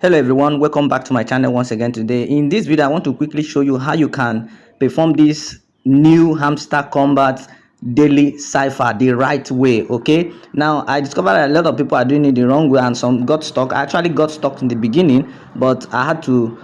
Hello everyone, welcome back to my channel once again. Today in this video I want to quickly show you how you can perform this new hamster combat daily cipher the right way. Okay, now I discovered that a lot of people are doing it the wrong way and some got stuck. I actually got stuck in the beginning, but I had to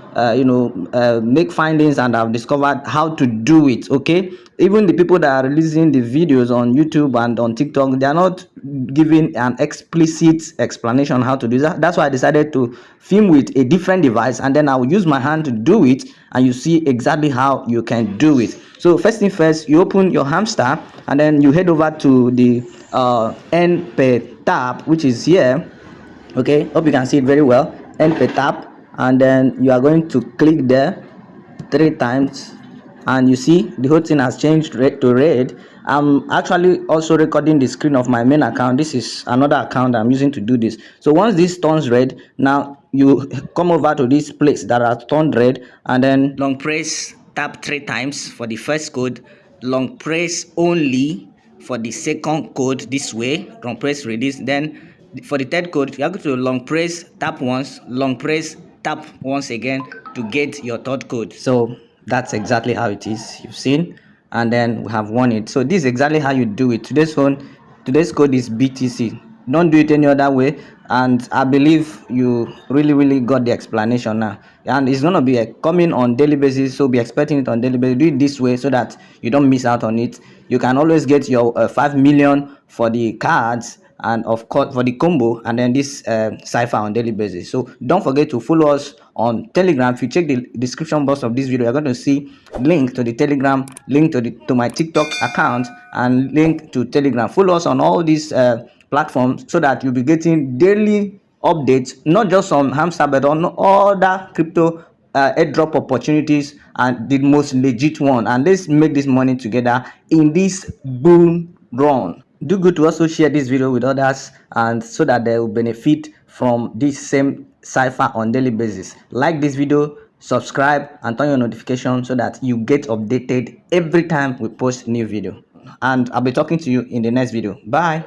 make findings, and I've discovered how to do it. Okay, even the people that are releasing the videos on YouTube and on TikTok, they are not giving an explicit explanation on how to do that. That's why I decided to film with a different device, and then I will use my hand to do it, and you see exactly how you can do it. So first thing first, you open your hamster and then you head over to the np tab, which is here. Okay, hope you can see it very well. np tab, and then you are going to click there 3 times, and you see the whole thing has changed red to red. I'm actually also recording the screen of my main account. This is another account I'm using to do this. So once this turns red, now you come over to this place that has turned red, and then long press tap 3 times for the first code, long press only for the second code this way, long press release. Then for the third code, you have to long press tap once, long press tap once again to get your third code. So that's exactly how it is, you've seen, and then we have won it. So this is exactly how you do it. Today's code is BTC. Don't do it any other way, and I believe you really got the explanation now. And it's gonna be coming on daily basis, so be expecting it on daily basis. Do it this way so that you don't miss out on it. You can always get your 5 million for the cards, and of course for the combo, and then this cipher on daily basis. So don't forget to follow us on Telegram. If you check the description box of this video, you're going to see link to the Telegram, link to my TikTok account, and link to Telegram. Follow us on all these platforms so that you'll be getting daily updates, not just on hamster but on other crypto airdrop opportunities, and the most legit one. And let's make this money together in this boom run. Do good to also share this video with others, and so that they will benefit from this same cipher on daily basis. Like this video, subscribe, and turn your notification so that you get updated every time we post new video. And I'll be talking to you in the next video. Bye.